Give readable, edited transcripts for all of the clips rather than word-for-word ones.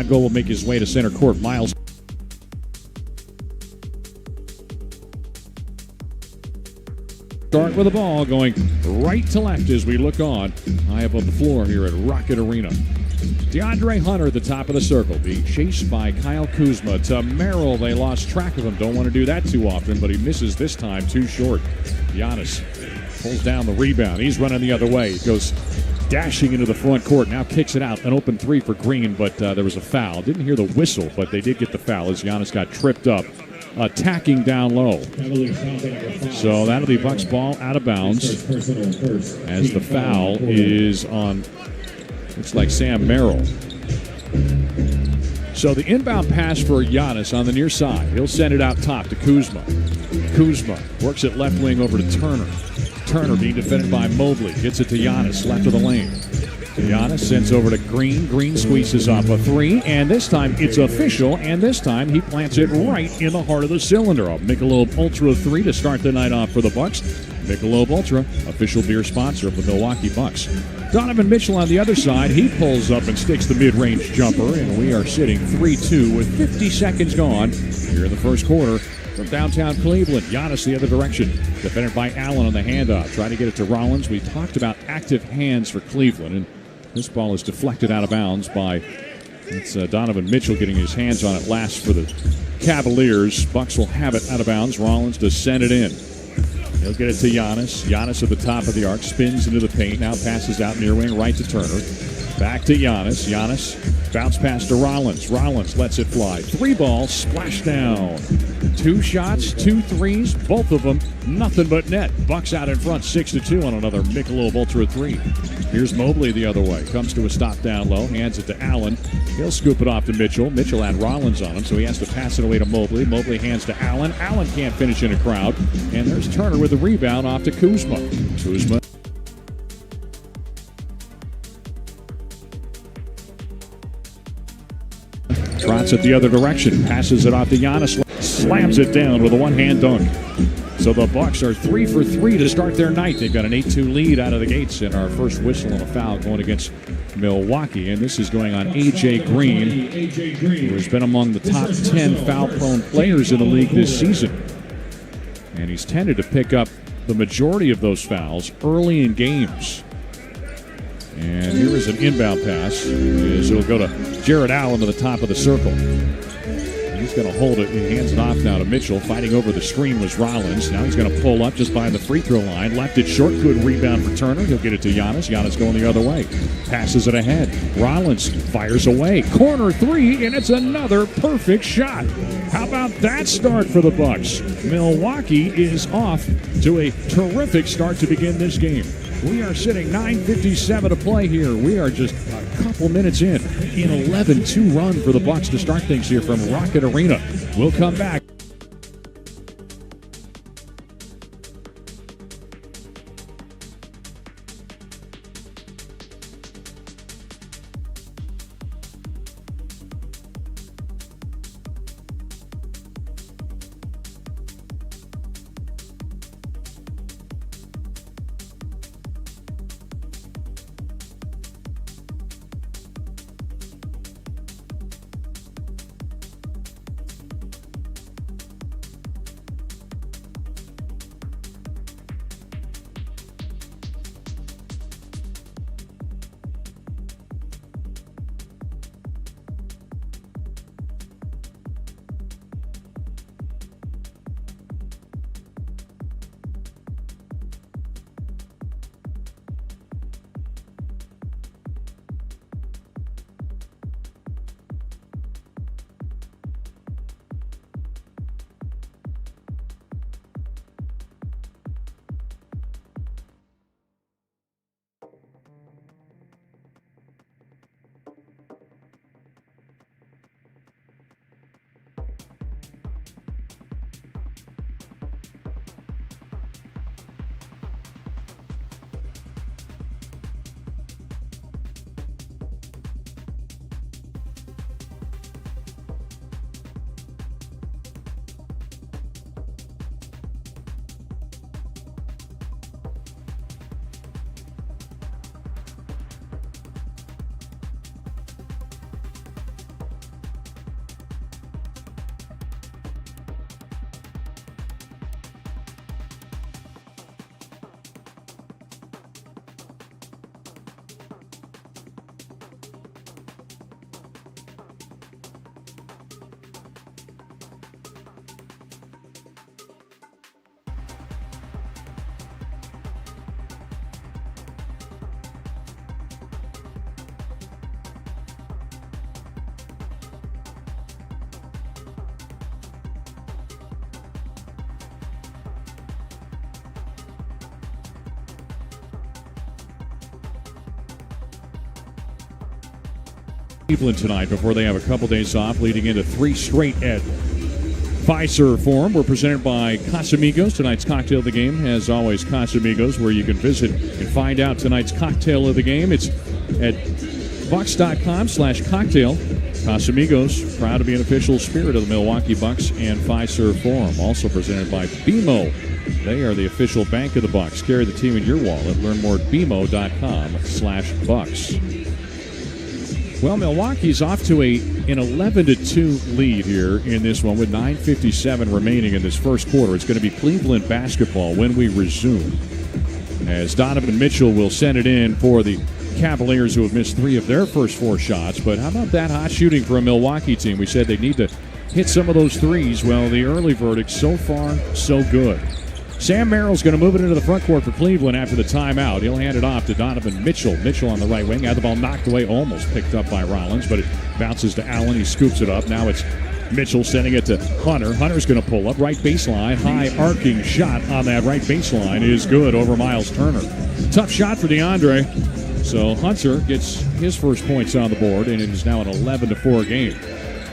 Goal will make his way to center court. Miles start with the ball going right to left as we look on high above the floor here at Rocket Arena. DeAndre Hunter at the top of the circle, being chased by Kyle Kuzma. To Merrill, they lost track of him. Don't want to do that too often, but he misses this time, too short. Giannis pulls down the rebound. He's running the other way. He goes dashing into the front court. Now kicks it out. An open three for Green, but there was a foul. Didn't hear the whistle, but they did get the foul as Giannis got tripped up, attacking down low. So that'll be Bucks ball out of bounds as the foul is on, looks like Sam Merrill. So the inbound pass for Giannis on the near side. He'll send it out top to Kuzma. Kuzma works it left wing over to Turner. Turner being defended by Mobley. Gets it to Giannis, left of the lane. Giannis sends over to Green. Green squeezes off a three, and this time it's official, and this time he plants it right in the heart of the cylinder. A Michelob Ultra 3 to start the night off for the Bucks. Michelob Ultra, official beer sponsor of the Milwaukee Bucks. Donovan Mitchell on the other side. He pulls up and sticks the mid-range jumper, and we are sitting 3-2 with 50 seconds gone here in the first quarter. From downtown Cleveland, Giannis the other direction. Defended by Allen on the handoff. Trying to get it to Rollins. We talked about active hands for Cleveland, and this ball is deflected out of bounds by Donovan Mitchell getting his hands on it last for the Cavaliers. Bucks will have it out of bounds. Rollins to send it in. He'll get it to Giannis. Giannis at the top of the arc. Spins into the paint. Now passes out near wing right to Turner. Back to Giannis. Giannis bounce pass to Rollins. Rollins lets it fly. Three ball, splash down. Two shots, 2 threes, both of them nothing but net. Bucks out in front 6-2 on another Michelob Ultra 3. Here's Mobley the other way. Comes to a stop down low, hands it to Allen. He'll scoop it off to Mitchell. Mitchell had Rollins on him, so he has to pass it away to Mobley. Mobley hands to Allen. Allen can't finish in a crowd. And there's Turner with the rebound off to Kuzma. Kuzma trots it the other direction. Passes it off to Giannis. Slams it down with a one-hand dunk. So the Bucks are 3 for 3 to start their night. They've got an 8-2 lead out of the gates, and our first whistle on a foul going against Milwaukee. And this is going on A.J. Green, who has been among the top 10 foul-prone players in the league this season. And he's tended to pick up the majority of those fouls early in games. And here is an inbound pass. It'll go to Jared Allen to the top of the circle. He's going to hold it. He hands it off now to Mitchell. Fighting over the screen was Rollins. Now he's going to pull up just by the free throw line. Left it short. Good rebound for Turner. He'll get it to Giannis. Giannis going the other way. Passes it ahead. Rollins fires away. Corner three, and it's another perfect shot. How about that start for the Bucks? Milwaukee is off to a terrific start to begin this game. We are sitting 9:57 to play here. We are just a couple minutes in. An 11-2 run for the Bucks to start things here from Rocket Arena. We'll come back. Cleveland tonight before they have a couple days off, leading into 3 straight at Fiserv Forum. We're presented by Casamigos. Tonight's cocktail of the game, as always, Casamigos, where you can visit and find out tonight's cocktail of the game. It's at Bucks.com/cocktail. Casamigos, proud to be an official spirit of the Milwaukee Bucks and Fiserv Forum. Also presented by BMO. They are the official bank of the Bucks. Carry the team in your wallet. Learn more at bmo.com/Bucks. Well, Milwaukee's off to an 11-2 lead here in this one with 9:57 remaining in this first quarter. It's going to be Cleveland basketball when we resume, as Donovan Mitchell will send it in for the Cavaliers, who have missed 3 of their first 4 shots. But how about that hot shooting for a Milwaukee team? We said they need to hit some of those threes. Well, the early verdict, so far, so good. Sam Merrill's going to move it into the front court for Cleveland after the timeout. He'll hand it off to Donovan Mitchell. Mitchell on the right wing. Had the ball knocked away, almost picked up by Rollins, but it bounces to Allen. He scoops it up. Now it's Mitchell sending it to Hunter. Hunter's going to pull up. Right baseline. High arcing shot on that right baseline is good over Miles Turner. Tough shot for DeAndre. So Hunter gets his first points on the board, and it is now an 11-4 game.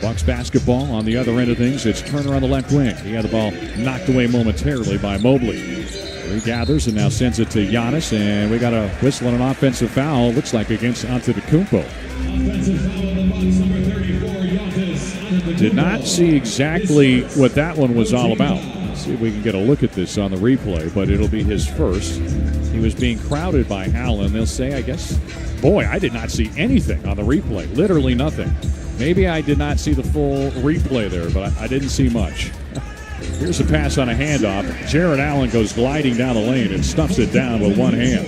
Bucks basketball on the other end of things. It's Turner on the left wing. He had the ball knocked away momentarily by Mobley. He gathers and now sends it to Giannis, and we got a whistle and an offensive foul. Looks like against Antetokounmpo. Offensive foul on the Bucks, number 34, Giannis. Did not see exactly what that one was all about. Let's see if we can get a look at this on the replay, but it'll be his first. He was being crowded by Allen. They'll say, I guess, boy, I did not see anything on the replay. Literally nothing. Maybe I did not see the full replay there, but I didn't see much. Here's a pass on a handoff. Jared Allen goes gliding down the lane and stuffs it down with one hand.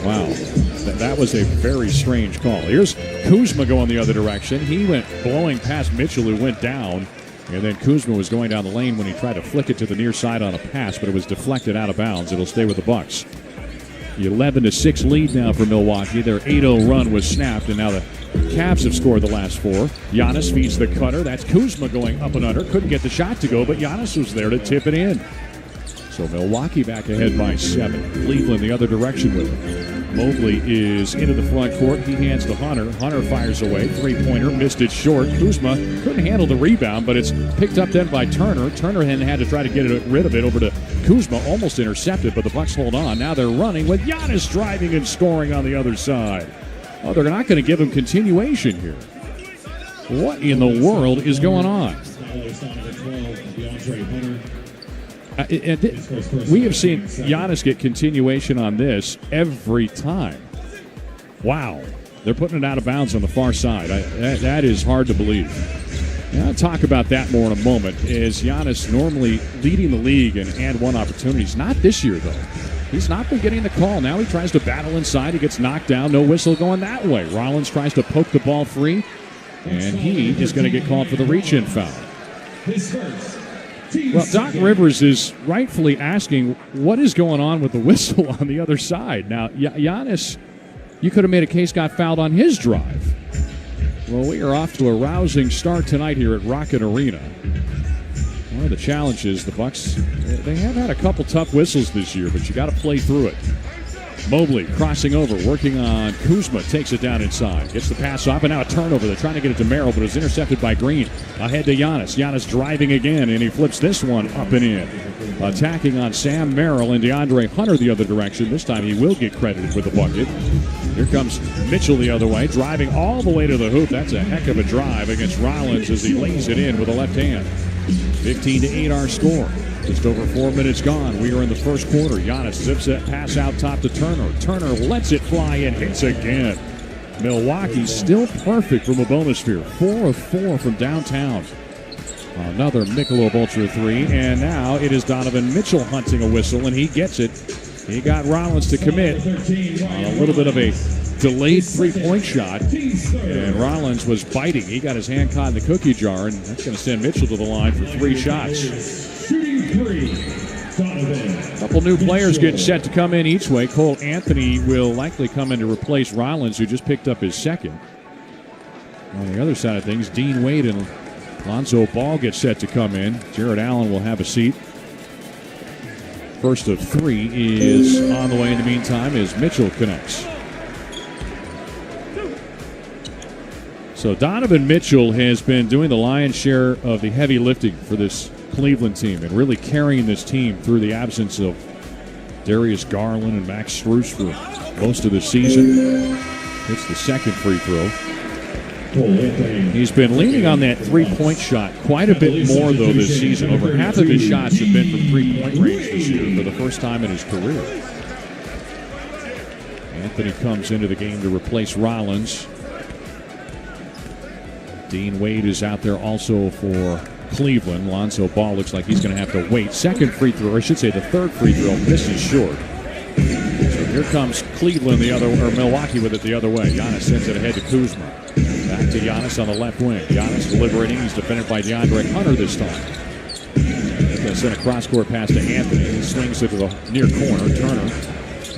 Wow. That was a very strange call. Here's Kuzma going the other direction. He went blowing past Mitchell, who went down. And then Kuzma was going down the lane when he tried to flick it to the near side on a pass, but it was deflected out of bounds. It'll stay with the Bucks. The 11-6 lead now for Milwaukee. Their 8-0 run was snapped, and now the Cavs have scored the last 4. Giannis feeds the cutter. That's Kuzma going up and under. Couldn't get the shot to go, but Giannis was there to tip it in. So Milwaukee back ahead by 7. Cleveland the other direction with it. Mobley is into the front court. He hands to Hunter. Hunter fires away. 3-pointer. Missed it short. Kuzma couldn't handle the rebound, but it's picked up then by Turner. Turner then had to try to get rid of it over to Kuzma. Almost intercepted, but the Bucks hold on. Now they're running with Giannis driving and scoring on the other side. Oh, they're not going to give him continuation here. What in the world is going on? We have seen Giannis get continuation on this every time. Wow. They're putting it out of bounds on the far side. That is hard to believe. I'll talk about that more in a moment. Is Giannis normally leading the league in and-one opportunities? Not this year, though. He's not been getting the call. Now he tries to battle inside. He gets knocked down. No whistle going that way. Rollins tries to poke the ball free, and he is going to get called for the reach-in foul. His first. Well, Doc Rivers is rightfully asking what is going on with the whistle on the other side. Now, Giannis, you could have made a case got fouled on his drive. Well, we are off to a rousing start tonight here at Rocket Arena. One of the challenges, the Bucks, they have had a couple tough whistles this year, but you got to play through it. Mobley crossing over, working on Kuzma, takes it down inside, gets the pass off, and now a turnover. They're trying to get it to Merrill, but it's intercepted by Green. Ahead to Giannis. Giannis driving again, and he flips this one up and in. Attacking on Sam Merrill and DeAndre Hunter the other direction. This time he will get credited with the bucket. Here comes Mitchell the other way, driving all the way to the hoop. That's a heck of a drive against Rollins as he lays it in with the left hand. 15-8 our score. Just over 4 minutes gone. We are in the first quarter. Giannis zips that pass out top to Turner. Turner lets it fly and hits again. Milwaukee still perfect from a bonus sphere. 4 of 4 from downtown. Another Michelob Ultra 3. And now it is Donovan Mitchell hunting a whistle, and he gets it. He got Rollins to commit on a little bit of a delayed three-point shot, and Rollins was biting. He got his hand caught in the cookie jar, and that's going to send Mitchell to the line for 3 shots. A couple new players getting set to come in each way. Cole Anthony will likely come in to replace Rollins, who just picked up his second. On the other side of things, Dean Wade and Lonzo Ball get set to come in. Jared Allen will have a seat. First of 3 is on the way in the meantime as Mitchell connects. So Donovan Mitchell has been doing the lion's share of the heavy lifting for this Cleveland team and really carrying this team through the absence of Darius Garland and Max Strus for most of the season. It's the second free throw. He's been leaning on that three-point shot quite a bit more, though, this season. Over half of his shots have been from three-point range this year for the first time in his career. Anthony comes into the game to replace Rollins. Dean Wade is out there also for Cleveland. Lonzo Ball looks like he's going to have to wait. Second free throw, or I should say the third free throw, misses short. So here comes Cleveland or Milwaukee with it the other way. Giannis sends it ahead to Kuzma. Back to Giannis on the left wing. Giannis deliberating. He's defended by DeAndre Hunter this time. He's going to send a cross-court pass to Anthony. He swings it to the near corner. Turner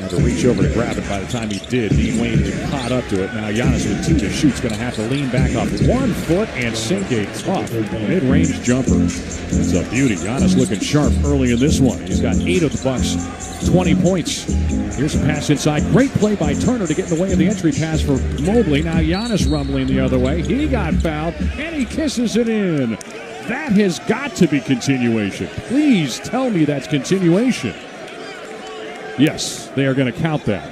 had to reach over to grab it. By the time he did, Dean Wade had caught up to it. Now Giannis with two to shoot is going to have to lean back off 1 foot and sink a tough mid-range jumper. That's a beauty. Giannis looking sharp early in this one. He's got 8 of the Bucks' 20 points. Here's a pass inside. Great play by Turner to get in the way of the entry pass for Mobley. Now Giannis rumbling the other way. He got fouled, and he kisses it in. That has got to be continuation. Please tell me that's continuation. Yes, they are going to count that.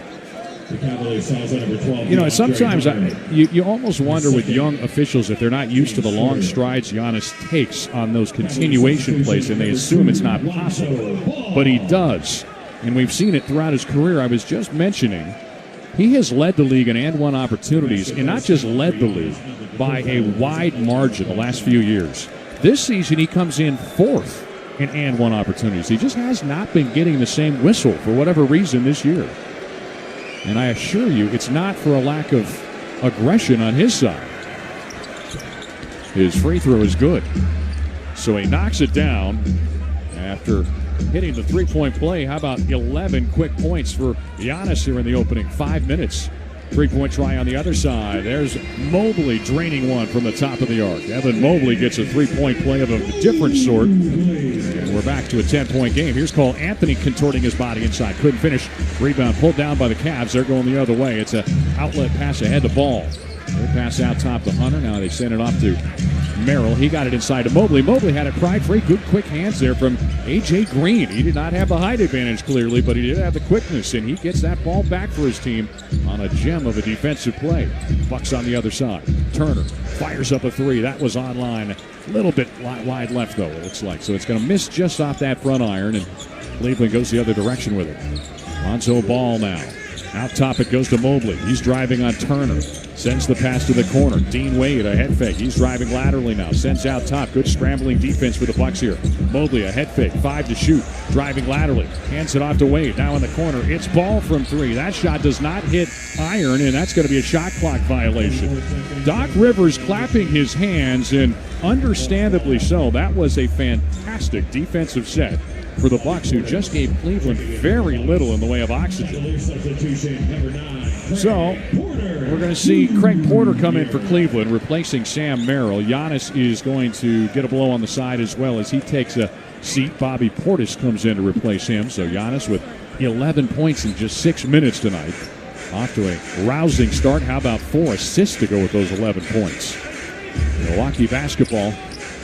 The Cavaliers fouls on number 12. You know, sometimes you almost wonder with young officials if they're not used to the long strides Giannis takes on those continuation plays, and they assume it's not possible. But he does, and we've seen it throughout his career. I was just mentioning he has led the league in and-one opportunities, and not just led the league, by a wide margin the last few years. This season, he comes in fourth in and-one opportunities. He just has not been getting the same whistle for whatever reason this year. And I assure you, it's not for a lack of aggression on his side. His free throw is good. So he knocks it down after hitting the three-point play. How about 11 quick points for Giannis here in the opening 5 minutes? Three-point try on the other side. There's Mobley draining one from the top of the arc. Evan Mobley gets a three-point play of a different sort. And we're back to a 10-point game. Here's Cole Anthony contorting his body inside. Couldn't finish. Rebound pulled down by the Cavs. They're going the other way. It's an outlet pass ahead the ball. They pass out top to Hunter. Now they send it off to Merrill. He got it inside to Mobley. Mobley had it pride-free. Good quick hands there from A.J. Green. He did not have the height advantage clearly, but he did have the quickness, and he gets that ball back for his team on a gem of a defensive play. Bucks on the other side. Turner fires up a three. That was online. A little bit wide left, though, it looks like. So it's going to miss just off that front iron, and Cleveland goes the other direction with it. Lonzo Ball now. Out top it goes to Mobley. He's driving on Turner. Sends the pass to the corner. Dean Wade, a head fake. He's driving laterally now. Sends out top. Good scrambling defense for the Bucks here. Mobley, a head fake. 5 to shoot. Driving laterally. Hands it off to Wade. Now in the corner. It's Ball from 3. That shot does not hit iron, and that's going to be a shot clock violation. Doc Rivers clapping his hands, and understandably so. That was a fantastic defensive set for the Bucks, who just gave Cleveland very little in the way of oxygen. So we're going to see Craig Porter come in for Cleveland, replacing Sam Merrill. Giannis is going to get a blow on the side as well as he takes a seat. Bobby Portis comes in to replace him. So Giannis with 11 points in just 6 minutes tonight. Off to a rousing start. How about 4 assists to go with those 11 points? Milwaukee basketball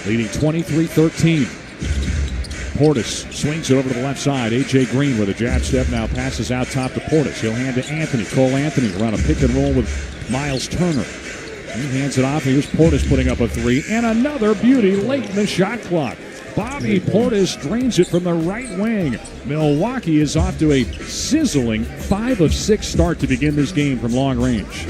leading 23-13. Portis swings it over to the left side. A.J. Green with a jab step now passes out top to Portis. He'll hand to Anthony. Cole Anthony around a pick and roll with Miles Turner. He hands it off. Here's Portis putting up a 3. And another beauty late in the shot clock. Bobby Portis drains it from the right wing. Milwaukee is off to a sizzling 5 of 6 start to begin this game from long range.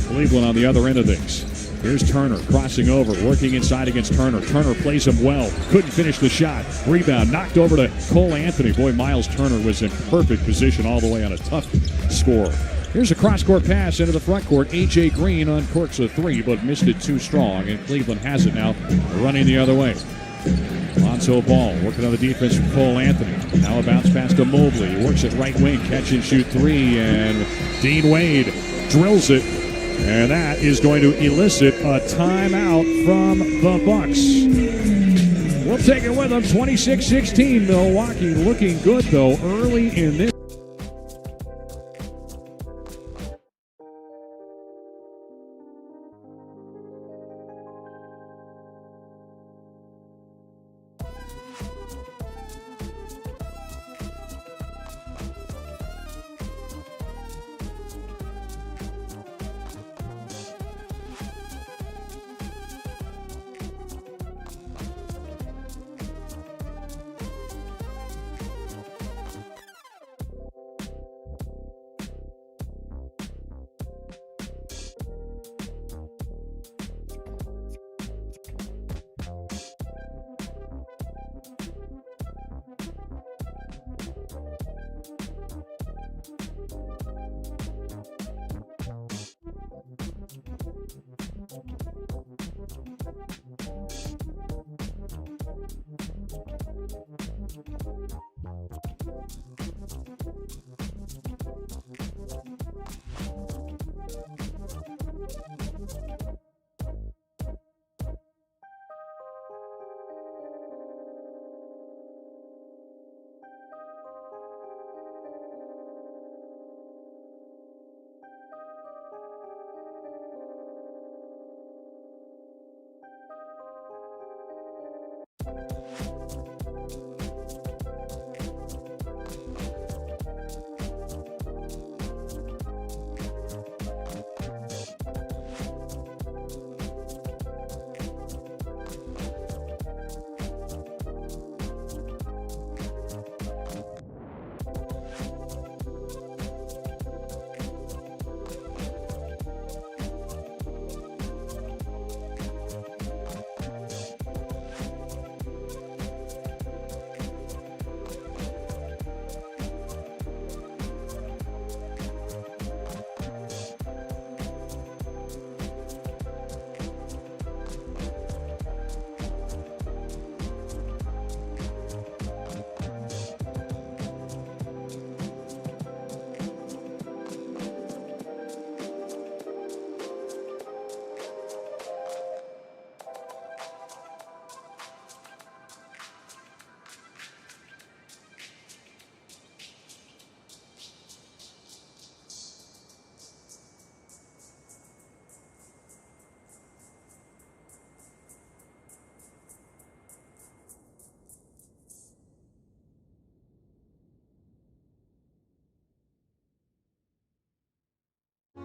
Cleveland on the other end of things. Here's Turner crossing over, working inside against Turner. Turner plays him well. Couldn't finish the shot. Rebound knocked over to Cole Anthony. Boy, Miles Turner was in perfect position all the way on a tough score. Here's a cross-court pass into the front court. A.J. Green uncorks a 3, but missed it too strong, and Cleveland has it now, running the other way. Lonzo Ball working on the defense from Cole Anthony. Now a bounce pass to Mobley. He works it right wing, catch and shoot 3, and Dean Wade drills it. And that is going to elicit a timeout from the Bucks. We'll take it with them, 26-16. Milwaukee looking good, though, early in this.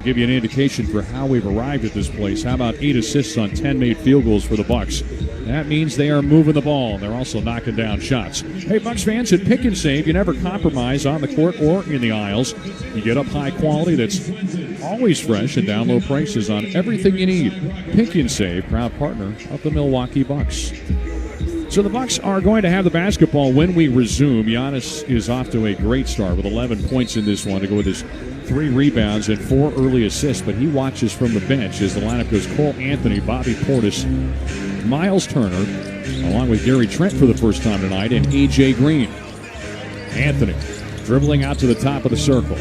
Give you an indication for how we've arrived at this place. How about 8 assists on 10 made field goals for the Bucks? That means they are moving the ball, and they're also knocking down shots. Hey, Bucks fans, at Pick and Save, you never compromise on the court or in the aisles. You get up high quality that's always fresh and down low prices on everything you need. Pick and Save, proud partner of the Milwaukee Bucks. So the Bucks are going to have the basketball when we resume. Giannis is off to a great start with 11 points in this one to go with his 3 rebounds and 4 early assists, but he watches from the bench as the lineup goes Cole Anthony, Bobby Portis, Miles Turner, along with Gary Trent for the first time tonight, and A.J. Green. Anthony dribbling out to the top of the circle.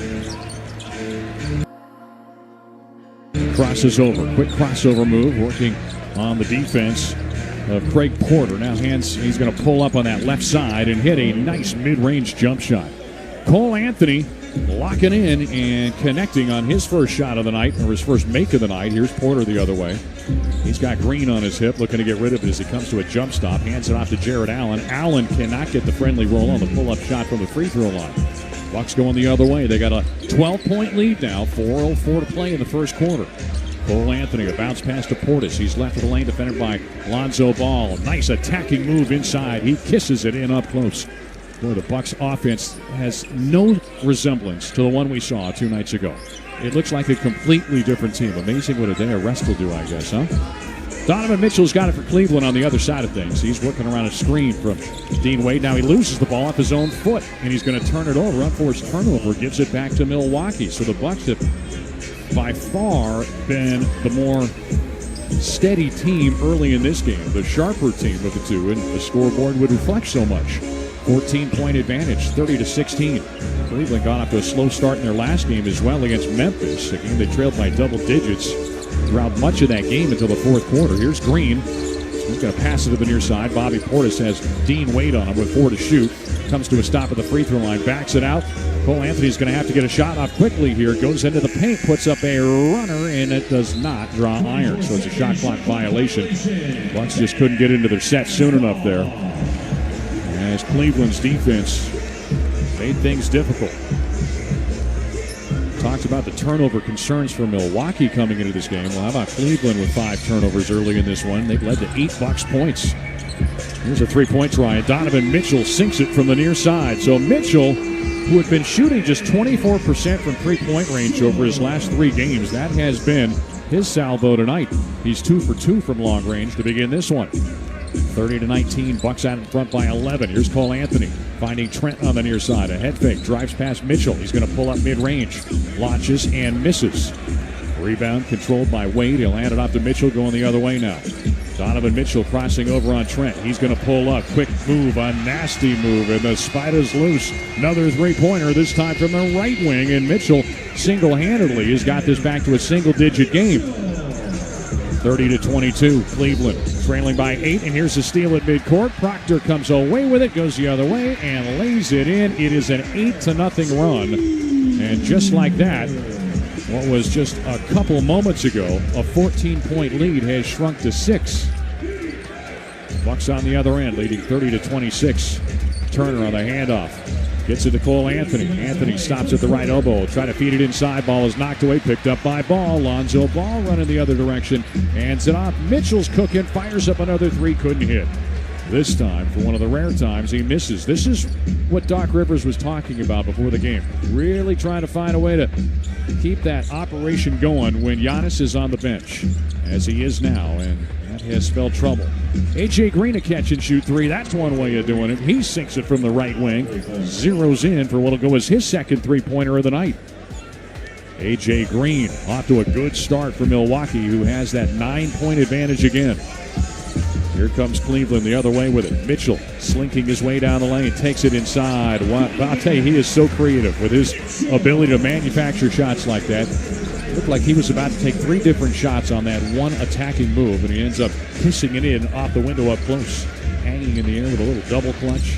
Crosses over, quick crossover move, working on the defense of Craig Porter. Now he's going to pull up on that left side and hit a nice mid-range jump shot. Cole Anthony locking in and connecting on his first shot of the night, or his first make of the night. Here's Porter the other way. He's got Green on his hip, looking to get rid of it as he comes to a jump stop. Hands it off to Jared Allen. Allen cannot get the friendly roll on the pull-up shot from the free throw line. Bucks going the other way. They got a 12-point lead now, 4:04 to play in the first quarter. Cole Anthony, a bounce pass to Portis. He's left of the lane, defended by Lonzo Ball. Nice attacking move inside. He kisses it in up close. Boy, the Bucks offense has no resemblance to the one we saw 2 nights ago. It looks like a completely different team. Amazing what a day of rest will do, I guess, huh? Donovan Mitchell's got it for Cleveland on the other side of things. He's working around a screen from Dean Wade. Now he loses the ball off his own foot, and he's going to turn it over. Unforced turnover, gives it back to Milwaukee. So the Bucks have by far been the more steady team early in this game, the sharper team of the two, and the scoreboard would reflect so much. 14-point advantage, 30-16. Cleveland got off to a slow start in their last game as well against Memphis, a game they trailed by double digits throughout much of that game until the fourth quarter. Here's Green. He's going to pass it to the near side. Bobby Portis has Dean Wade on him with 4 to shoot. Comes to a stop at the free throw line, backs it out. Cole Anthony's going to have to get a shot off quickly here. Goes into the paint, puts up a runner, and it does not draw iron. So it's a shot clock violation. Bucks just couldn't get into their set soon enough there, as Cleveland's defense made things difficult. Talks about the turnover concerns for Milwaukee coming into this game. Well, how about Cleveland with 5 turnovers early in this one? They've led to 8 Bucks points. Here's a 3-point try. Donovan Mitchell sinks it from the near side. So Mitchell, who had been shooting just 24% from 3-point range over his last 3 games, that has been his salvo tonight. He's 2 for 2 from long range to begin this one. 30-19, Bucks out in front by 11. Here's Cole Anthony finding Trent on the near side. A head fake, drives past Mitchell. He's going to pull up mid-range, launches and misses. Rebound controlled by Wade. He'll hand it off to Mitchell, going the other way now. Donovan Mitchell crossing over on Trent. He's going to pull up. Quick move, a nasty move, and the Spiders loose. Another three-pointer, this time from the right wing, and Mitchell single-handedly has got this back to a single-digit game. 30-22, Cleveland trailing by 8, and here's a steal at midcourt. Proctor comes away with it, goes the other way, and lays it in. It is an 8-0 run, and just like that, what was just a couple moments ago, a 14-point lead has shrunk to 6. Bucks on the other end, leading 30-26. Turner on the handoff. Gets it to Cole Anthony. Anthony stops at the right elbow. Trying to feed it inside. Ball is knocked away. Picked up by Ball. Lonzo Ball running the other direction. Hands it off. Mitchell's cooking. Fires up another three. Couldn't hit. This time, for one of the rare times, he misses. This is what Doc Rivers was talking about before the game. Really trying to find a way to keep that operation going when Giannis is on the bench, as he is now, and that has spelled trouble. A.J. Green a catch-and-shoot three. That's one way of doing it. He sinks it from the right wing. Zeroes in for what will go as his second three-pointer of the night. A.J. Green off to a good start for Milwaukee, who has that 9-point advantage again. Here comes Cleveland the other way with it. Mitchell slinking his way down the lane, takes it inside. I'll tell you, he is so creative with his ability to manufacture shots like that. Looked like he was about to take 3 different shots on that one attacking move, and he ends up kissing it in off the window up close. Hanging in the air with a little double clutch.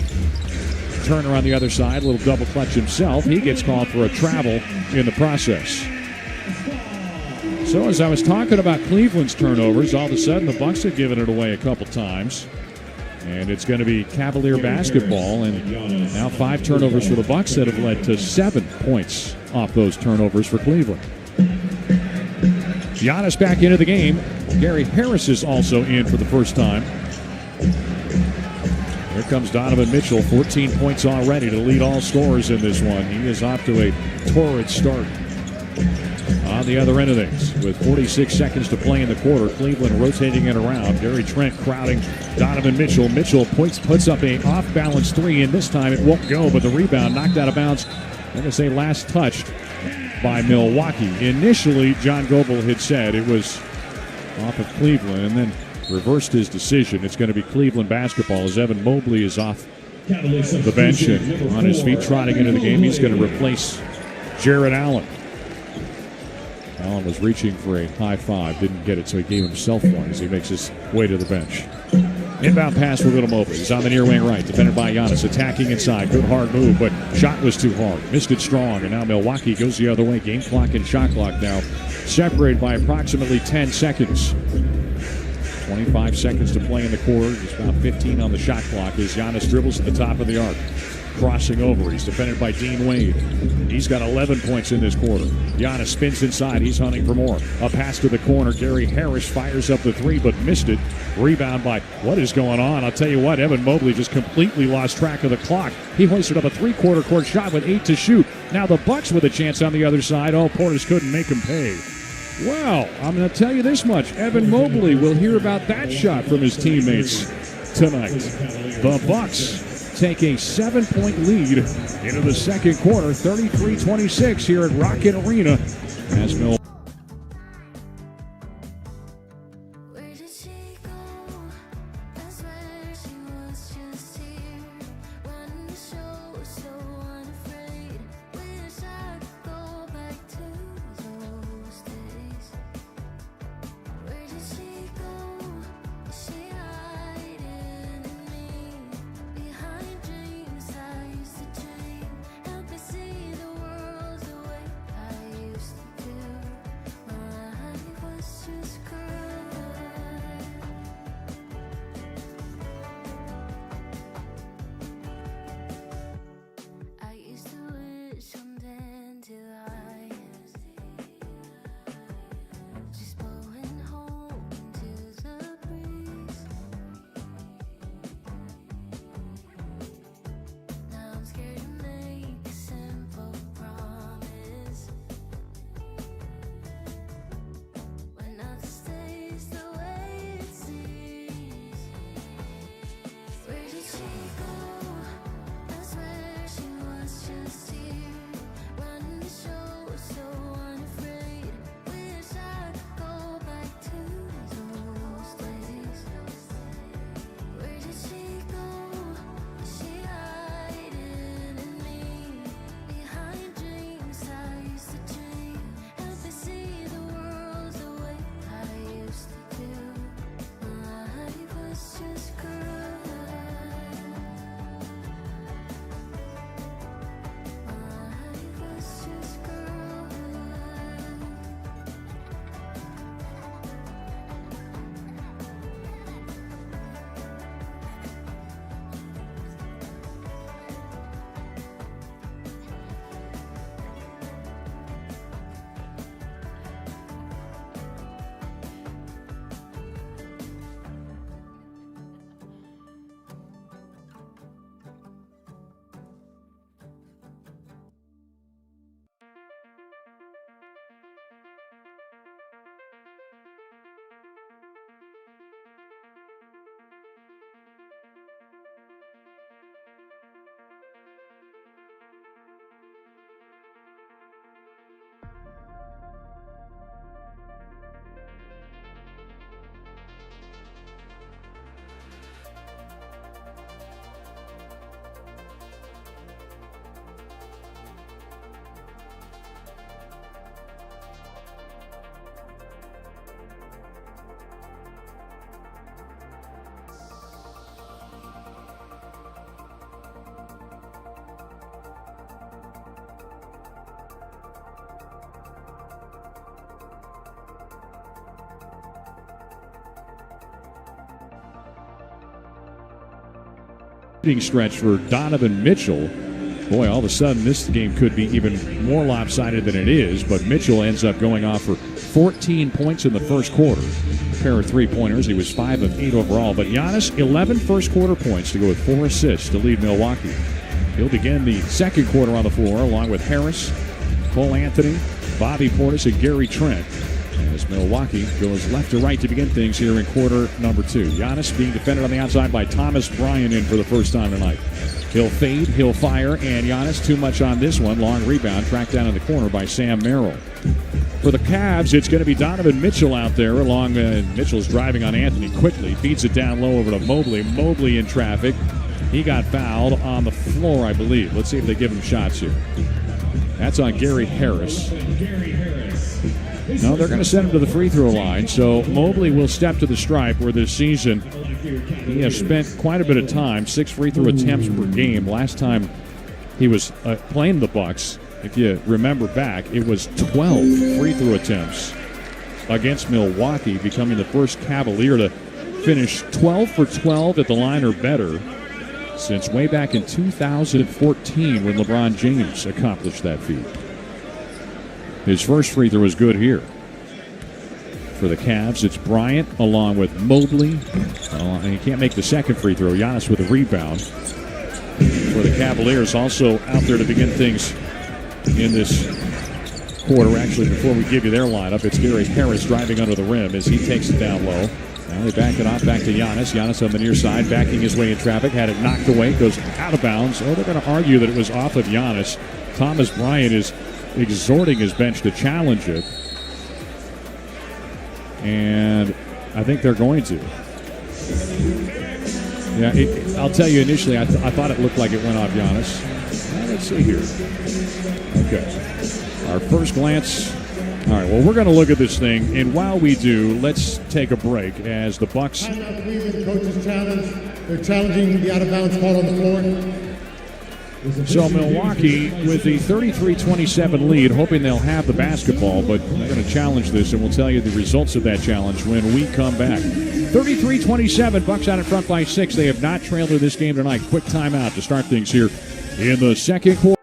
Turner on the other side, a little double clutch himself. He gets called for a travel in the process. So as I was talking about Cleveland's turnovers, all of a sudden the Bucks have given it away a couple times. And it's going to be Cavalier basketball. And now 5 turnovers for the Bucks that have led to 7 points off those turnovers for Cleveland. Giannis back into the game. Gary Harris is also in for the first time. Here comes Donovan Mitchell, 14 points already to lead all scorers in this one. He is off to a torrid start. On the other end of things, with 46 seconds to play in the quarter, Cleveland rotating it around. Gary Trent crowding Donovan Mitchell. Mitchell puts up a off-balance three, and this time it won't go, but the rebound knocked out of bounds. I'm going to say last touched by Milwaukee. Initially, John Goebel had said it was off of Cleveland, and then reversed his decision. It's going to be Cleveland basketball as Evan Mobley is off the bench and on his feet trotting into the game. He's going to replace Jarrett Allen. Allen was reaching for a high five, didn't get it, so he gave himself one as he makes his way to the bench. Inbound pass will go to Mobley. He's on the near wing right, defended by Giannis, attacking inside. Good hard move, but shot was too hard. Missed it strong, and now Milwaukee goes the other way. Game clock and shot clock now separated by approximately 10 seconds. 25 seconds to play in the quarter. Just about 15 on the shot clock as Giannis dribbles at the top of the arc. Crossing over. He's defended by Dean Wade. He's got 11 points in this quarter. Giannis spins inside. He's hunting for more. A pass to the corner. Gary Harris fires up the three, but missed it. Rebound by what is going on? I'll tell you what, Evan Mobley just completely lost track of the clock. He hoisted up a three-quarter court shot with 8 to shoot. Now the Bucks with a chance on the other side. Oh, Portis couldn't make him pay. Well, I'm going to tell you this much. Evan Mobley will hear about that shot from his teammates tonight. The Bucks take a 7-point lead into the second quarter, 33-26 here at Rocket Arena as Milwaukee. stretch for Donovan Mitchell. Boy, all of a sudden this game could be even more lopsided than it is, but Mitchell ends up going off for 14 points in the first quarter. A pair of three-pointers. He was 5 of 8 overall, but Giannis, 11 first-quarter points to go with 4 assists to lead Milwaukee. He'll begin the second quarter on the floor along with Harris, Cole Anthony, Bobby Portis, and Gary Trent, as Milwaukee goes left to right to begin things here in quarter number 2. Giannis being defended on the outside by Thomas Bryant in for the first time tonight. He'll fade, he'll fire, and Giannis too much on this one. Long rebound tracked down in the corner by Sam Merrill. For the Cavs, it's going to be Donovan Mitchell out there along. Mitchell's driving on Anthony quickly. Feeds it down low over to Mobley. Mobley in traffic. He got fouled on the floor, I believe. Let's see if they give him shots here. That's on Gary Harris. No, they're going to send him to the free throw line. So Mobley will step to the stripe where this season he has spent quite a bit of time, 6 free throw attempts per game. Last time he was playing the Bucks, if you remember back, it was 12 free throw attempts against Milwaukee, becoming the first Cavalier to finish 12 for 12 at the line or better since way back in 2014 when LeBron James accomplished that feat. His first free throw was good here. For the Cavs, it's Bryant along with Mobley. And he can't make the second free throw. Giannis with a rebound. For the Cavaliers, also out there to begin things in this quarter. Actually, before we give you their lineup, it's Gary Harris driving under the rim as he takes it down low. Now they back it off back to Giannis. Giannis on the near side, backing his way in traffic. Had it knocked away, goes out of bounds. Oh, they're going to argue that it was off of Giannis. Thomas Bryant is exhorting his bench to challenge it. And I think they're going to. Yeah, I'll tell you initially, I thought it looked like it went off Giannis. Well, let's see here. Okay. Our first glance. All right, well, we're going to look at this thing, and while we do, let's take a break as the Bucks. Coach's challenge. They're challenging the out-of-bounds call on the floor. So Milwaukee with the 33-27 lead, hoping they'll have the basketball, but they're going to challenge this, and we'll tell you the results of that challenge when we come back. 33-27, Bucks out in front by 6. They have not trailed in this game tonight. Quick timeout to start things here in the second quarter.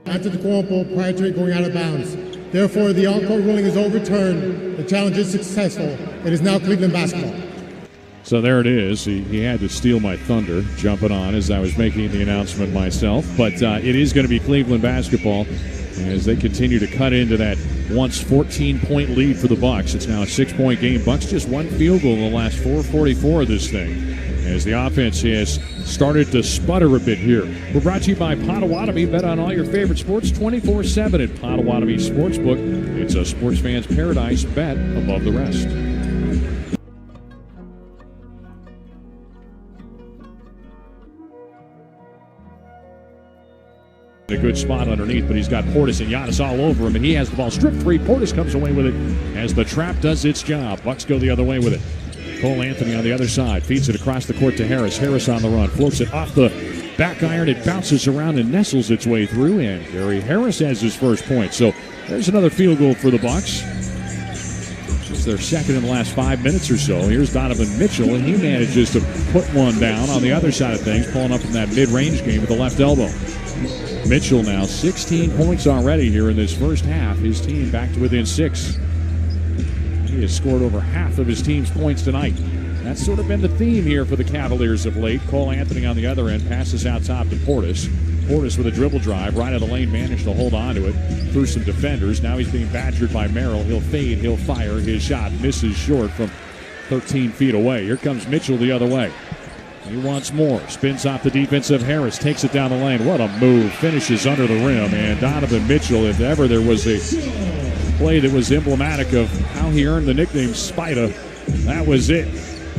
After the quote-unquote prior to it going out of bounds. Therefore, the on-court ruling is overturned. The challenge is successful. It is now Cleveland basketball. So there it is. He had to steal my thunder, jumping on as I was making the announcement myself. But it is going to be Cleveland basketball as they continue to cut into that once 14-point lead for the Bucks. It's now a 6-point game. Bucks just one field goal in the last 4:44 of this thing, as the offense has started to sputter a bit here. We're brought to you by Potawatomi. Bet on all your favorite sports 24/7 at Potawatomi Sportsbook. It's a sports fan's paradise. Bet above the rest. A good spot underneath, but he's got Portis and Giannis all over him, and he has the ball stripped free. Portis comes away with it as the trap does its job. Bucks go the other way with it. Cole Anthony on the other side feeds it across the court to Harris. Harris on the run, floats it off the back iron. It bounces around and nestles its way through, and Gary Harris has his first point. So there's another field goal for the Bucks. It's their second in the last 5 minutes or so. Here's Donovan Mitchell, and he manages to put one down on the other side of things, pulling up from that mid-range game with the left elbow. Mitchell now 16 points already here in this first half. His team back to within 6. He has scored over half of his team's points tonight. That's sort of been the theme here for the Cavaliers of late. Cole Anthony on the other end passes out top to Portis. Portis with a dribble drive right of the lane, managed to hold on to it through some defenders. Now he's being badgered by Merrill. He'll fade, he'll fire. His shot misses short from 13 feet away. Here comes Mitchell the other way. He wants more. Spins off the defensive Harris. Takes it down the lane. What a move. Finishes under the rim. And Donovan Mitchell, if ever there was a play that was emblematic of how he earned the nickname Spider, that was it.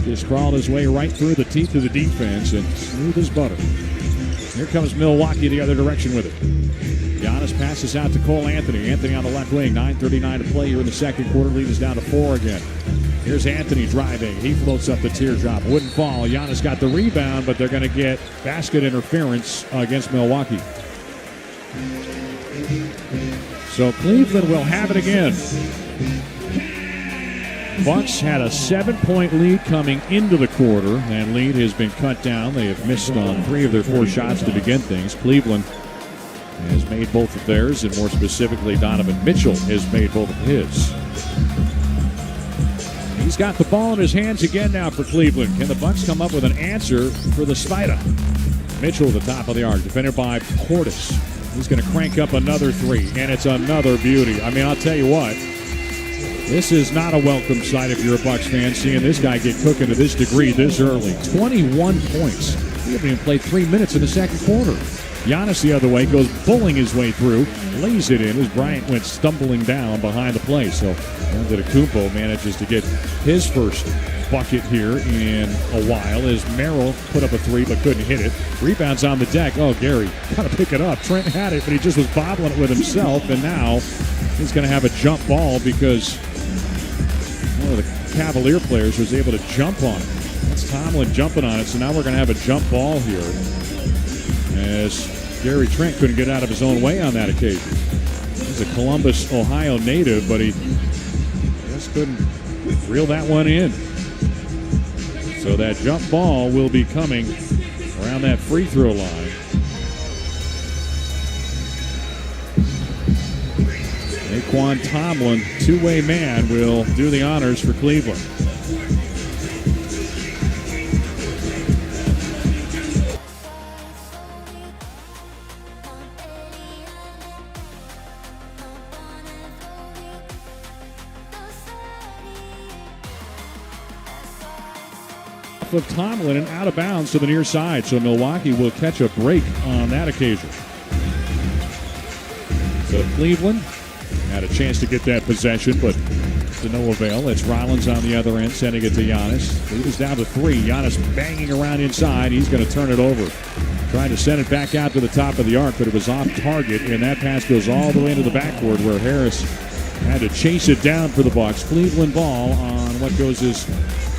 Just crawled his way right through the teeth of the defense and smooth as butter. Here comes Milwaukee the other direction with it. Giannis passes out to Cole Anthony. Anthony on the left wing. 9:39 to play here in the second quarter. Lead is down to 4 again. Here's Anthony driving. He floats up the teardrop. Wouldn't fall. Giannis got the rebound, but they're going to get basket interference against Milwaukee. So Cleveland will have it again. Bucks had a 7-point lead coming into the quarter. That lead has been cut down. They have missed on 3 of their 4 shots to begin things. Cleveland has made both of theirs, and more specifically, Donovan Mitchell has made both of his. He's got the ball in his hands again now for Cleveland. Can the Bucks come up with an answer for the Spider? Mitchell at the top of the arc, defended by Portis. He's going to crank up another 3, and it's another beauty. I mean, I'll tell you what, this is not a welcome sight if you're a Bucks fan, seeing this guy get cooking to this degree this early. 21 points. He hasn't even played 3 minutes in the second quarter. Giannis the other way goes bowling his way through, lays it in as Bryant went stumbling down behind the play. So Antetokounmpo manages to get his first bucket here in a while as Merrill put up a 3 but couldn't hit it. Rebounds on the deck. Oh, Gary, got to pick it up. Trent had it, but he just was bobbling it with himself, and now he's going to have a jump ball because one of the Cavalier players was able to jump on it. That's Tomlin jumping on it, so now we're going to have a jump ball here as Gary Trent couldn't get out of his own way on that occasion. He's a Columbus, Ohio native, but he just couldn't reel that one in. So that jump ball will be coming around that free throw line. Naquan Tomlin, two-way man, will do the honors for Cleveland. Of Tomlin and out of bounds to the near side, so Milwaukee will catch a break on that occasion. So Cleveland had a chance to get that possession, but to no avail. It's Rollins on the other end, sending it to Giannis. Lead is down to 3. Giannis banging around inside. He's going to turn it over. Trying to send it back out to the top of the arc, but it was off target, and that pass goes all the way into the backcourt where Harris had to chase it down for the Bucks. Cleveland ball on what goes as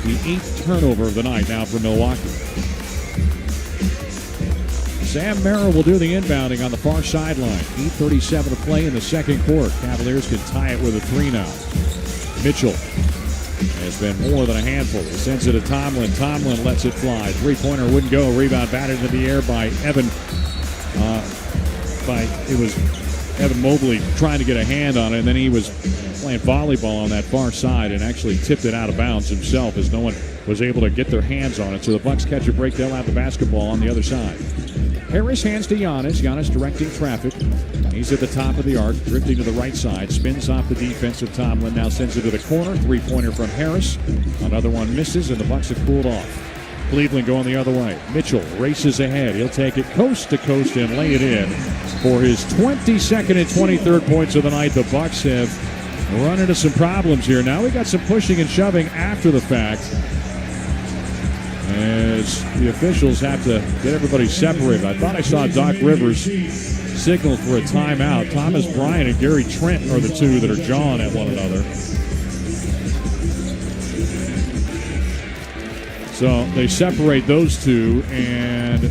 the 8th turnover of the night now for Milwaukee. Sam Merrill will do the inbounding on the far sideline. 8:37 to play in the second quarter. Cavaliers can tie it with a 3 now. Mitchell has been more than a handful. He sends it to Tomlin. Tomlin lets it fly. 3-pointer wouldn't go. Rebound batted into the air by Evan. It was Evan Mobley trying to get a hand on it, and then he was playing volleyball on that far side and actually tipped it out of bounds himself as no one was able to get their hands on it. So the Bucks catch a break. They'll have the basketball on the other side. Harris hands to Giannis. Giannis directing traffic. He's at the top of the arc, drifting to the right side. Spins off the defense of Tomlin. Now sends it to the corner. Three-pointer from Harris. Another one misses, and the Bucks have cooled off. Cleveland going the other way. Mitchell races ahead. He'll take it coast to coast and lay it in for his 22nd and 23rd points of the night. The Bucks have run into some problems here. Now we got some pushing and shoving after the fact, as the officials have to get everybody separated. I thought I saw Doc Rivers signal for a timeout. Thomas Bryant and Gary Trent are the two that are jawing at one another. So they separate those two, and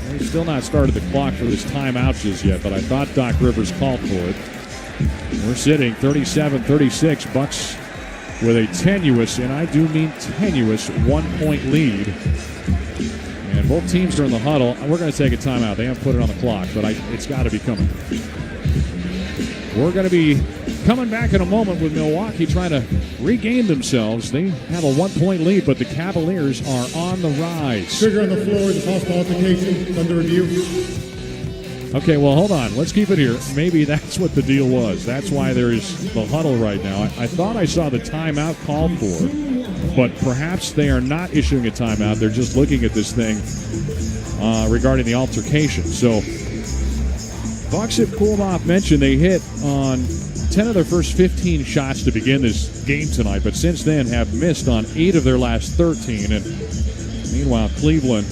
they've still not started the clock for this timeout just yet, but I thought Doc Rivers called for it. We're sitting 37-36, Bucks with a tenuous, and I do mean tenuous, 1-point lead. And both teams are in the huddle. We're going to take a timeout. They haven't put it on the clock, but it's got to be coming. We're going to be coming back in a moment with Milwaukee trying to regain themselves. They have a 1-point lead, but the Cavaliers are on the rise. Trigger on the floor, the possible altercation under review. Okay, well, hold on. Let's keep it here. Maybe that's what the deal was. That's why there is the huddle right now. I thought I saw the timeout called for, but perhaps they are not issuing a timeout. They're just looking at this thing regarding the altercation. So, Bucks have cooled off. Mentioned they hit on 10 of their first 15 shots to begin this game tonight, but since then have missed on 8 of their last 13. And meanwhile, Cleveland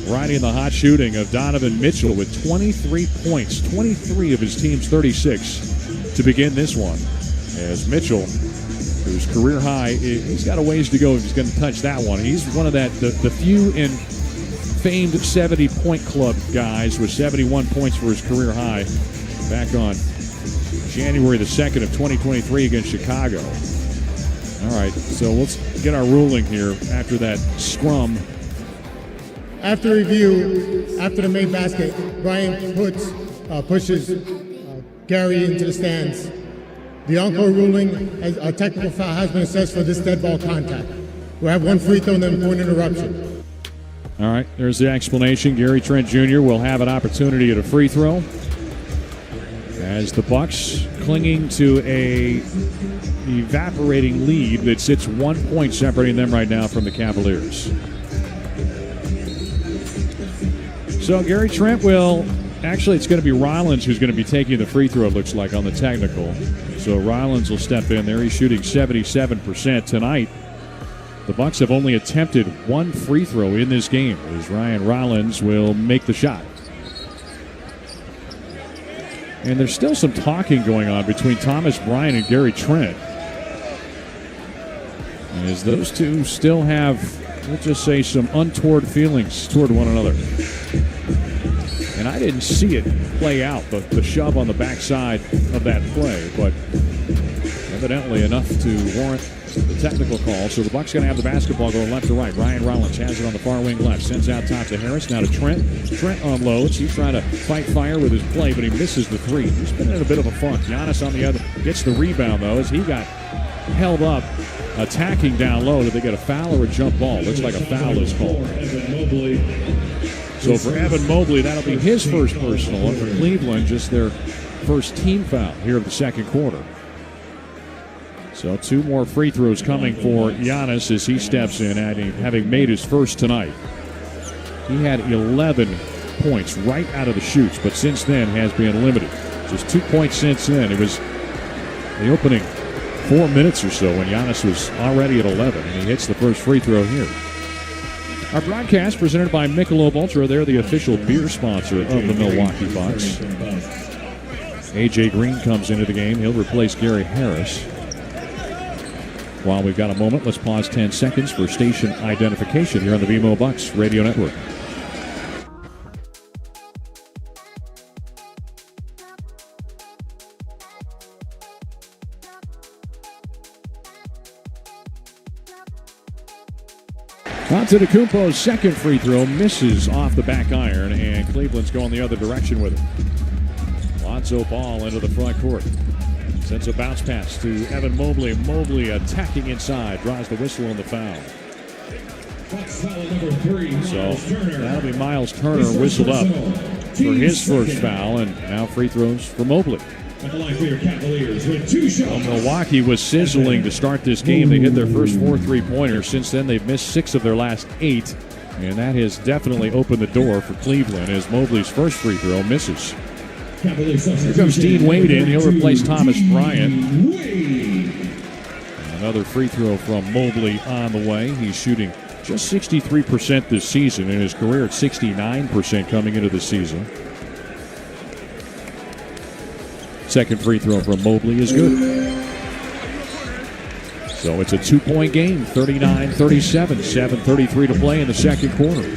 riding the hot shooting of Donovan Mitchell with 23 points, 23 of his team's 36 to begin this one. As Mitchell, whose career high, he's got a ways to go if he's going to touch that one. He's one of the few in famed 70-point club guys with 71 points for his career high back on January the 2nd of 2023 against Chicago. All right, so let's get our ruling here after that scrum. After review, after the made basket, Bryant pushes Gary into the stands. The encore ruling, a technical foul has been assessed for this dead ball contact. We'll have one free throw and then point interruption. All right, there's the explanation. Gary Trent Jr. will have an opportunity at a free throw as the Bucks clinging to a evaporating lead that sits 1 point separating them right now from the Cavaliers. So Gary Trent will, actually it's going to be Rollins who's going to be taking the free throw, it looks like, on the technical. So Rollins will step in there. He's shooting 77% tonight. The Bucks have only attempted one free throw in this game, as Ryan Rollins will make the shot. And there's still some talking going on between Thomas Bryant and Gary Trent, as those two still have, let's just say, some untoward feelings toward one another. And I didn't see it play out, the shove on the backside of that play, but evidently enough to warrant the technical call. So the Bucks going to have the basketball going left to right. Ryan Rollins has it on the far wing left. Sends out top to Harris. Now to Trent. Trent unloads. He's trying to fight fire with his play, but he misses the three. He's been in a bit of a funk. Giannis on the other gets the rebound, though, as he got held up attacking down low. Did they get a foul or a jump ball? Looks like a foul is called. So for Evan Mobley, that'll be his first personal. And for Cleveland, just their first team foul here of the second quarter. So 2 more free throws coming for Giannis as he steps in, having made his first tonight. He had 11 points right out of the shoots, but since then has been limited. Just 2 points since then. It was the opening 4 minutes or so when Giannis was already at 11, and he hits the first free throw here. Our broadcast presented by Michelob Ultra. They're the official beer sponsor of the Milwaukee Bucks. A.J. Green comes into the game. He'll replace Gary Harris. While we've got a moment, let's pause 10 seconds for station identification here on the BMO Bucks Radio Network. Antetokounmpo's second free throw misses off the back iron, and Cleveland's going the other direction with it. Lonzo Ball into the front court. Sends a bounce pass to Evan Mobley. Mobley attacking inside. Draws the whistle on the foul. So that'll be Miles Turner whistled up for his first foul. And now free throws for Mobley. Well, Milwaukee was sizzling to start this game. They hit their first 4 3-pointers. Since then, they've missed 6 of their last 8. And that has definitely opened the door for Cleveland as Mobley's first free throw misses. Here comes Dean Wade in. He'll replace Thomas Bryant. Another free throw from Mobley on the way. He's shooting just 63% this season. In his career, it's 69% coming into the season. Second free throw from Mobley is good. So it's a 2-point game, 39-37, 7:33 to play in the second quarter.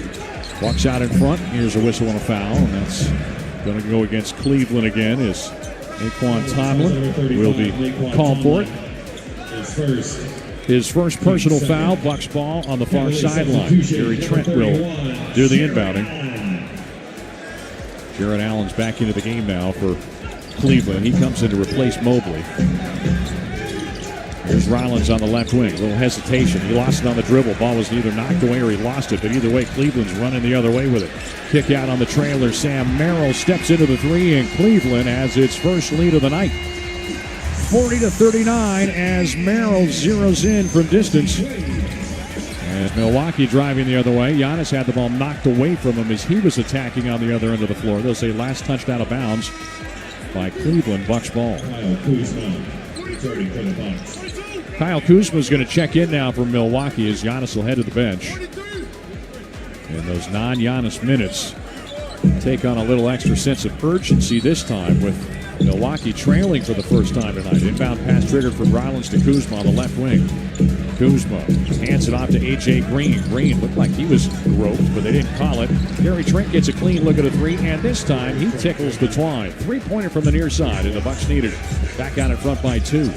Walks out in front. Here's a whistle on a foul, and that's going to go against Cleveland again as Naquan Tomlin will be called for it. His first personal foul. Bucks ball on the far sideline. Gary Trent will do the inbounding. Jarrett Allen's back into the game now for Cleveland. He comes in to replace Mobley. Here's Rollins on the left wing. A little hesitation. He lost it on the dribble. Ball was either knocked away or he lost it. But either way, Cleveland's running the other way with it. Kick out on the trailer. Sam Merrill steps into the 3, and Cleveland has its first lead of the night. 40-39 as Merrill zeroes in from distance. As Milwaukee driving the other way. Giannis had the ball knocked away from him as he was attacking on the other end of the floor. They'll say last touched out of bounds by Cleveland. Bucks ball. Kyle Kuzma is going to check in now for Milwaukee as Giannis will head to the bench. And those non-Giannis minutes take on a little extra sense of urgency this time with Milwaukee trailing for the first time tonight. Inbound pass triggered from Rollins to Kuzma on the left wing. Kuzma hands it off to A.J. Green. Green looked like he was groped, but they didn't call it. Gary Trent gets a clean look at a 3, and this time he tickles the twine. 3-pointer from the near side, and the Bucks needed it. Back out in front by 2.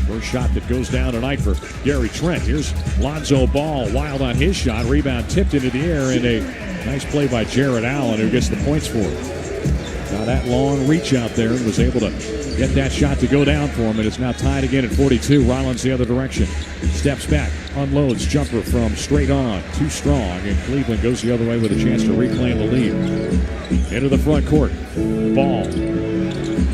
First shot that goes down tonight for Gary Trent. Here's Lonzo Ball, wild on his shot. Rebound tipped into the air, and a nice play by Jarrett Allen, who gets the points for it. Now that long reach out there and was able to get that shot to go down for him, and it's now tied again at 42. Rollins the other direction. Steps back, unloads, jumper from straight on. Too strong, and Cleveland goes the other way with a chance to reclaim the lead. Into the front court. Ball.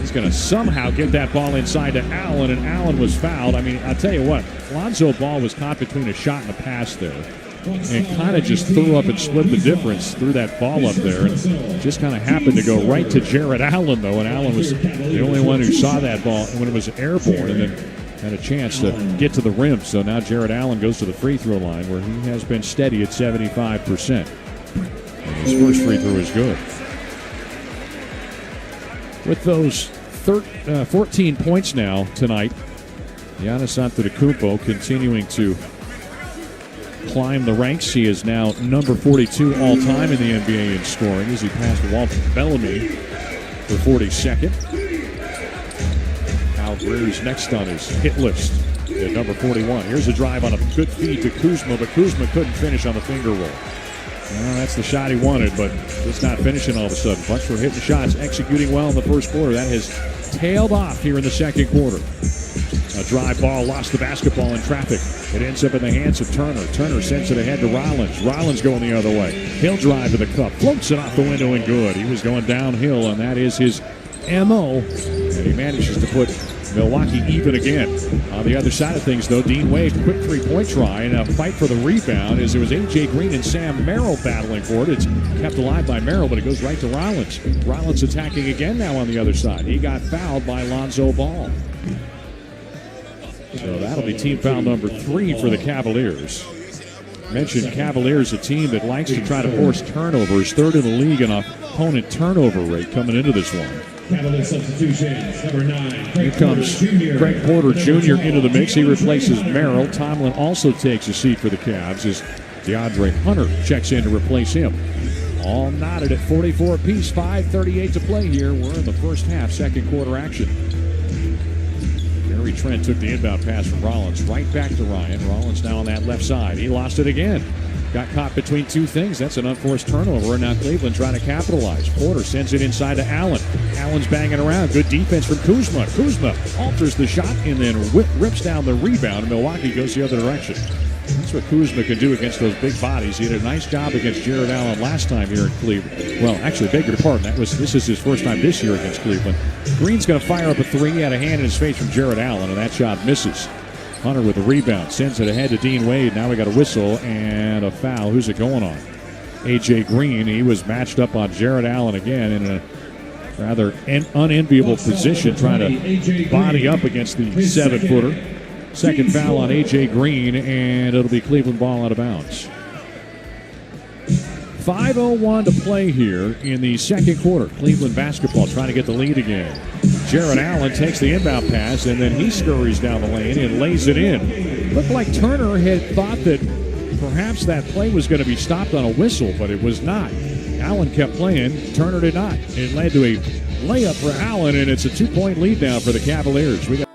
He's going to somehow get that ball inside to Allen, and Allen was fouled. I mean, I'll tell you what, Lonzo Ball was caught between a shot and a pass there, and kind of just threw up and split the difference, threw that ball up there, and just kind of happened to go right to Jarrett Allen, though, and Allen was the only one who saw that ball when it was airborne and then had a chance to get to the rim. So now Jarrett Allen goes to the free throw line where he has been steady at 75%. And his first free throw is good. With those 14 points now tonight, Giannis Antetokounmpo continuing to climb the ranks. He is now number 42 all-time in the NBA in scoring as he passed Walt Bellamy for 42nd. Al Greer's next on his hit list at number 41. Here's a drive on a good feed to Kuzma, but Kuzma couldn't finish on the finger roll. Well, that's the shot he wanted, but just not finishing all of a sudden. Bucks were hitting shots, executing well in the first quarter. That has tailed off here in the second quarter. A drive ball, lost the basketball in traffic. It ends up in the hands of Turner. Turner sends it ahead to Rollins. Rollins going the other way. He'll drive to the cup, floats it off the window and good. He was going downhill, and that is his M.O. And he manages to put Milwaukee even again. On the other side of things, though, Dean Wade, quick 3-point try and a fight for the rebound as it was A.J. Green and Sam Merrill battling for it. It's kept alive by Merrill, but it goes right to Rollins. Rollins attacking again now on the other side. He got fouled by Lonzo Ball. So that'll be team foul number 3 for the Cavaliers. Mentioned Cavaliers, a team that likes to try to force turnovers, 3rd in the league in opponent turnover rate coming into this one. Cavalier substitutions, number 9. Here comes Craig Porter Jr. into the mix. He replaces Merrill. Tomlin also takes a seat for the Cavs as DeAndre Hunter checks in to replace him. All knotted at 44 apiece, 5:38 to play here. We're in the first half, second quarter action. Gary Trent took the inbound pass from Rollins right back to Ryan. Rollins now on that left side. He lost it again. Got caught between two things. That's an unforced turnover, and now Cleveland trying to capitalize. Porter sends it inside to Allen. Allen's banging around. Good defense from Kuzma. Kuzma alters the shot and then rips down the rebound. Milwaukee goes the other direction. That's what Kuzma can do against those big bodies. He did a nice job against Jared Allen last time here in Cleveland. Well, actually, beg your pardon. This is his first time this year against Cleveland. Green's going to fire up a three. He had a hand in his face from Jared Allen, and that shot misses. Hunter with the rebound. Sends it ahead to Dean Wade. Now we got a whistle and a foul. Who's it going on? A.J. Green. He was matched up on Jared Allen again in a rather unenviable position, trying to body up against the 7-footer. Second foul on A.J. Green, and it'll be Cleveland ball out of bounds. 5:01 to play here in the second quarter. Cleveland basketball trying to get the lead again. Jared Allen takes the inbound pass, and then he scurries down the lane and lays it in. Looked like Turner had thought that perhaps that play was going to be stopped on a whistle, but it was not. Allen kept playing. Turner did not. It led to a layup for Allen, and it's a 2-point lead now for the Cavaliers. We got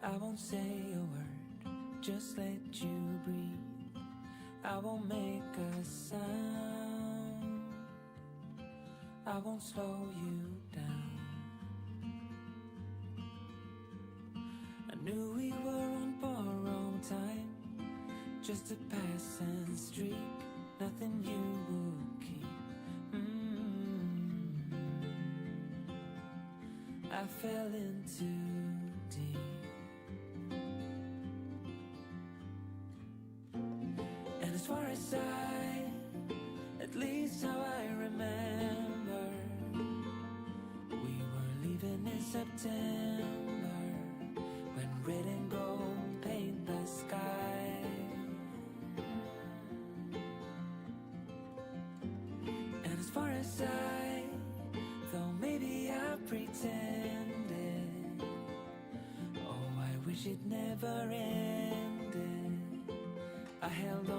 I won't say a word, just let you breathe. I won't make a sound, I won't slow you down. I knew we were on borrowed time, just a passing streak, nothing you would keep. I fell in too deep. And as far as at least how I remember, we were leaving in September, when red and gold paint the sky. And as far as though maybe I pretended, oh, I wish it never ended. I held on